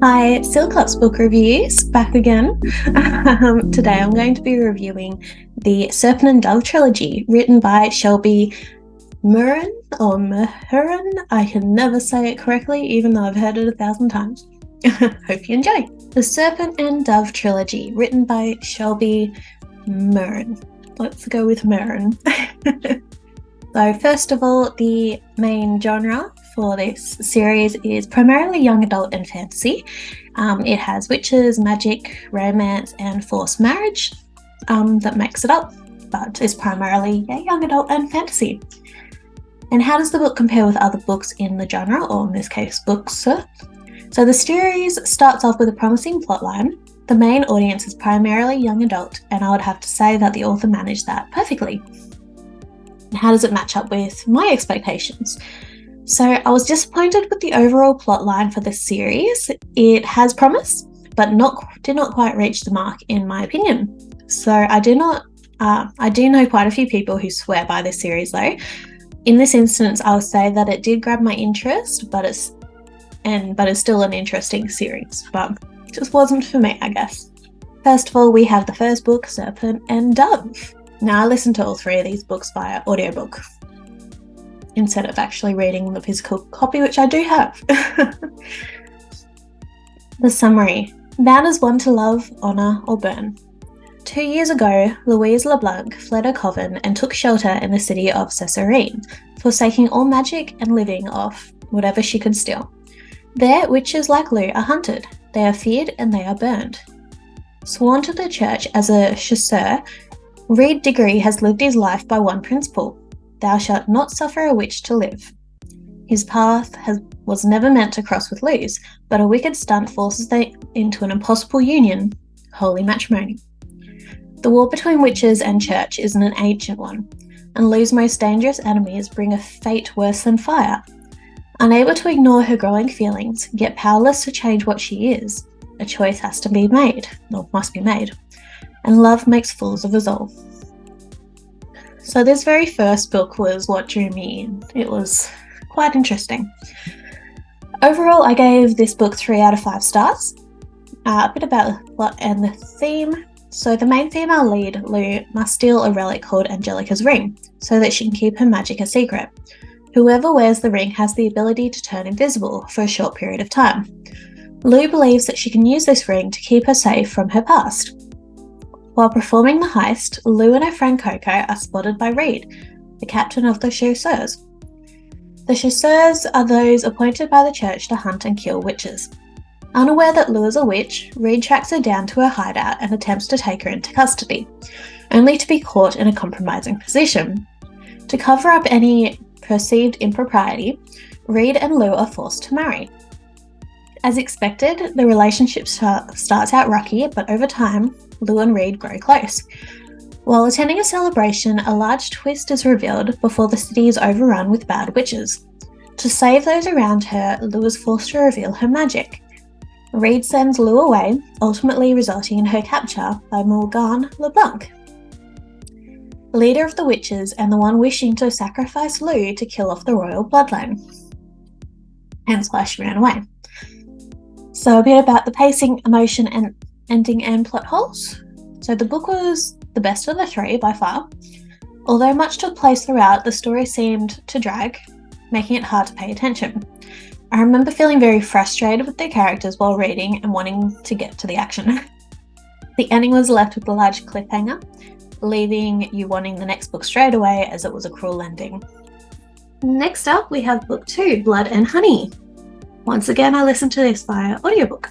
Hi, Sealclops book reviews, back again. Today I'm going to be reviewing the Serpent Dove Trilogy, written by Shelby Mahurin or Mahurin. I can never say it correctly, even though I've heard it 1,000 times. Hope you enjoy. The Serpent and Dove Trilogy, written by Shelby Mahurin. Let's go with Mahurin. So first of all, the main genre for this series is primarily young adult and fantasy. It has witches, magic, romance, and forced marriage that makes it up, but is primarily young adult and fantasy. And how does the book compare with other books in the genre, or in this case, books? So the series starts off with a promising plotline. The main audience is primarily young adult, and I would have to say that the author managed that perfectly. How does it match up with my expectations? So I was disappointed with the overall plotline for this series. It has promise, but did not quite reach the mark in my opinion. So I do know quite a few people who swear by this series though. In this instance, I'll say that it did grab my interest, but it's still an interesting series, but it just wasn't for me, I guess. First of all, we have the first book, Serpent and Dove. Now, I listened to all three of these books via audiobook instead of actually reading the physical copy, which I do have. The summary. Bound as one to love, honour, or burn. 2 years ago, Louise LeBlanc fled a coven and took shelter in the city of Caesarine, forsaking all magic and living off whatever she could steal. There, witches like Lou are hunted. They are feared and they are burned. Sworn to the church as a chasseur, Reed Diggory has lived his life by one principle: thou shalt not suffer a witch to live. His path was never meant to cross with Lou's, but a wicked stunt forces them into an impossible union, holy matrimony. The war between witches and church is an ancient one, and Lou's most dangerous enemies bring a fate worse than fire. Unable to ignore her growing feelings, yet powerless to change what she is, a choice must be made, and love makes fools of us all. So this very first book was what drew me in. It was quite interesting. Overall, I gave this book 3 out of 5 stars. A bit about the plot and the theme. So the main female lead, Lou, must steal a relic called Angelica's ring, so that she can keep her magic a secret. Whoever wears the ring has the ability to turn invisible for a short period of time. Lou believes that she can use this ring to keep her safe from her past. While performing the heist, Lou and her friend Coco are spotted by Reed, the captain of the chasseurs. The chasseurs are those appointed by the church to hunt and kill witches. Unaware that Lou is a witch, Reed tracks her down to her hideout and attempts to take her into custody, only to be caught in a compromising position. To cover up any perceived impropriety, Reed and Lou are forced to marry. As expected, the relationship starts out rocky, but over time, Lou and Reed grow close. While attending a celebration, a large twist is revealed before the city is overrun with bad witches. To save those around her, Lou is forced to reveal her magic. Reed sends Lou away, ultimately resulting in her capture by Morgan LeBlanc, leader of the witches and the one wishing to sacrifice Lou to kill off the royal bloodline. Hence why she ran away. So a bit about the pacing, emotion, and ending and plot holes. So the book was the best of the 3 by far. Although much took place throughout, the story seemed to drag, making it hard to pay attention. I remember feeling very frustrated with the characters while reading and wanting to get to the action. The ending was left with a large cliffhanger, leaving you wanting the next book straight away, as it was a cruel ending. Next up, we have book 2, Blood and Honey. Once again, I listened to this via audiobook.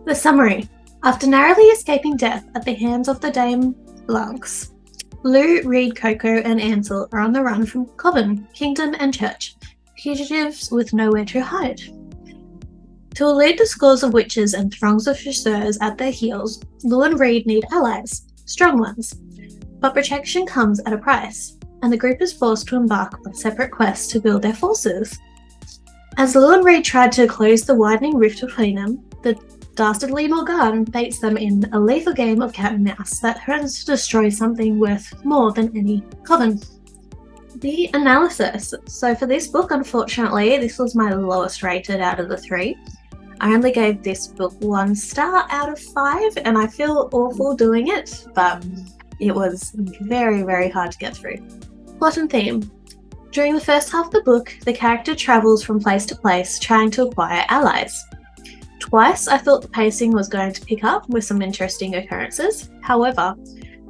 The summary. After narrowly escaping death at the hands of the Dame Blancs, Lou, Reed, Coco, and Ansel are on the run from coven, kingdom, and church, fugitives with nowhere to hide. To elude the scores of witches and throngs of chasseurs at their heels, Lou and Reed need allies, strong ones. But protection comes at a price, and the group is forced to embark on separate quests to build their forces. As Lou and Reed try to close the widening rift between them, the dastardly Morgan baits them in a lethal game of cat and mouse that threatens to destroy something worth more than any coven. The analysis. So for this book, unfortunately, this was my lowest rated out of the 3. I only gave this book 1 star out of 5, and I feel awful doing it, but it was very, very hard to get through. Plot and theme. During the first half of the book, the character travels from place to place trying to acquire allies. Twice I thought the pacing was going to pick up with some interesting occurrences. However,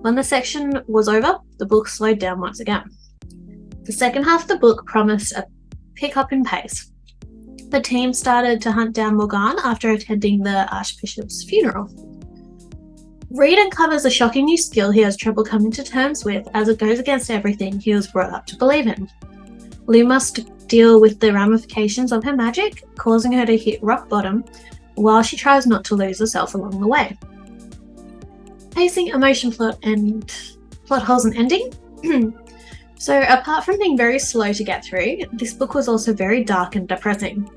when the section was over, the book slowed down once again. The second half of the book promised a pick-up in pace. The team started to hunt down Morgan after attending the Archbishop's funeral. Reed uncovers a shocking new skill he has trouble coming to terms with, as it goes against everything he was brought up to believe in. Lou must deal with the ramifications of her magic, causing her to hit rock bottom, while she tries not to lose herself along the way. Pacing, emotion, plot holes and ending. So apart from being very slow to get through, this book was also very dark and depressing.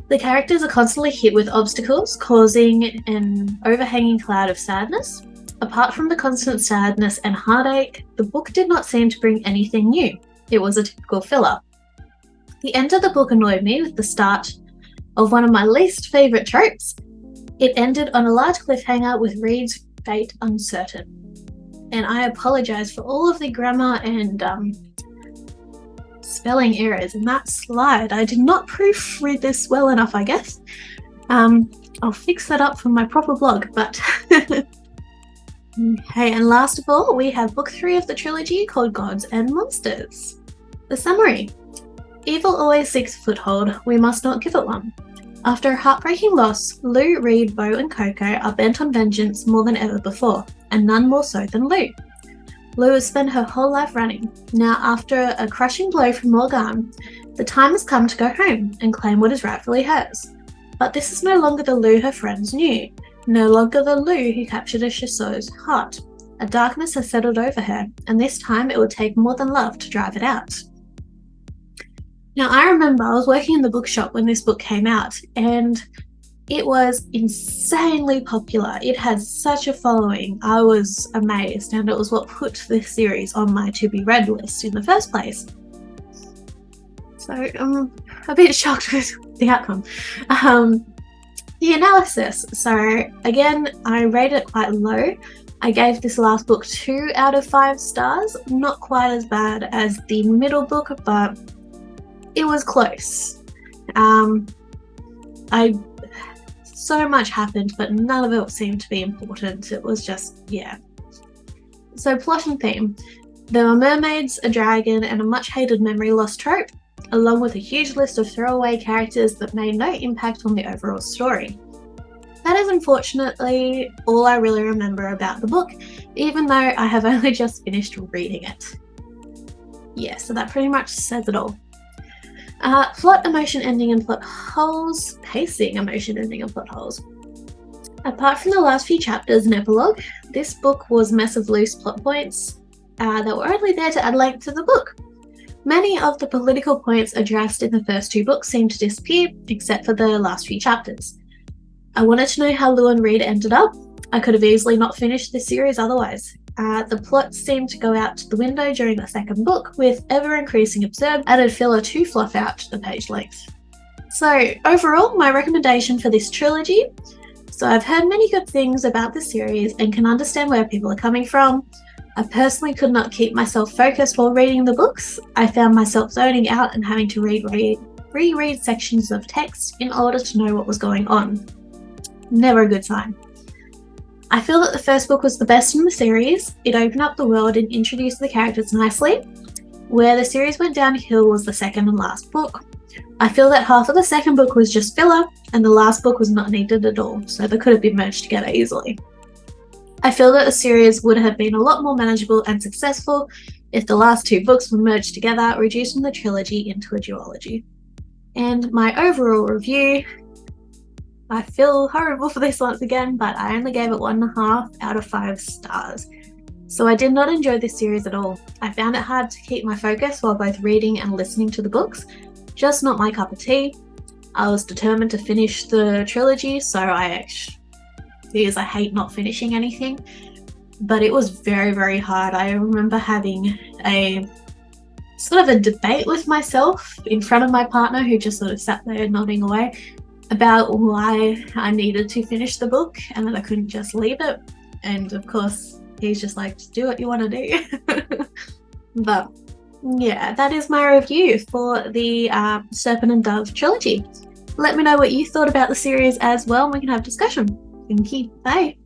The characters are constantly hit with obstacles, causing an overhanging cloud of sadness. Apart from the constant sadness and heartache, the book did not seem to bring anything new. It was a typical filler. The end of the book annoyed me with the start of one of my least favourite tropes. It ended on a large cliffhanger with Reed's fate uncertain. And I apologise for all of the grammar and spelling errors in that slide. I did not proofread this well enough, I guess. I'll fix that up for my proper blog, but... Okay, and last of all, we have book 3 of the trilogy called Gods and Monsters. The summary. Evil always seeks a foothold, we must not give it one. After a heartbreaking loss, Lou, Reed, Bo and Coco are bent on vengeance more than ever before, and none more so than Lou. Lou has spent her whole life running. Now, after a crushing blow from Morgan, the time has come to go home and claim what is rightfully hers. But this is no longer the Lou her friends knew, no longer the Lou who captured Chasseau's heart. A darkness has settled over her, and this time it would take more than love to drive it out. Now, I remember I was working in the bookshop when this book came out, and it was insanely popular. It had such a following. I was amazed, and it was what put this series on my to-be-read list in the first place. So I'm a bit shocked with the outcome. The analysis. So again, I rated it quite low. I gave this last book 2 out of 5 stars. Not quite as bad as the middle book, but it was close. So much happened, but none of it seemed to be important. It was just, yeah. So plot and theme. There were mermaids, a dragon, and a much-hated memory loss trope, along with a huge list of throwaway characters that made no impact on the overall story. That is unfortunately all I really remember about the book, even though I have only just finished reading it. Yeah, so that pretty much says it all. Plot, emotion, ending, and plot holes. Pacing, emotion, ending, and plot holes. Apart from the last few chapters and epilogue, this book was a mess of loose plot points that were only there to add length to the book. Many of the political points addressed in the first 2 books seemed to disappear, except for the last few chapters. I wanted to know how Lou and Reed ended up. I could have easily not finished this series otherwise. The plot seemed to go out the window during the second book, with ever-increasing absurd added filler to fluff out the page length. So overall, my recommendation for this trilogy. So I've heard many good things about the series and can understand where people are coming from. I personally could not keep myself focused while reading the books. I found myself zoning out and having to reread sections of text in order to know what was going on. Never a good sign. I feel that the first book was the best in the series. It opened up the world and introduced the characters nicely. Where the series went downhill was the second and last book. I feel that half of the second book was just filler, and the last book was not needed at all, so they could have been merged together easily. I feel that the series would have been a lot more manageable and successful if the last 2 books were merged together, reducing the trilogy into a duology. And my overall review, I feel horrible for this once again, but I only gave it 1.5 out of 5 stars. So I did not enjoy this series at all. I found it hard to keep my focus while both reading and listening to the books. Just not my cup of tea. I was determined to finish the trilogy, because I hate not finishing anything. But it was very, very hard. I remember having a sort of a debate with myself in front of my partner, who just sort of sat there nodding away. about why I needed to finish the book and that I couldn't just leave it. And of course, he's just like, just do what you want to do. But yeah, that is my review for the Serpent and Dove trilogy. Let me know what you thought about the series as well, and we can have discussion. Thank you. Bye.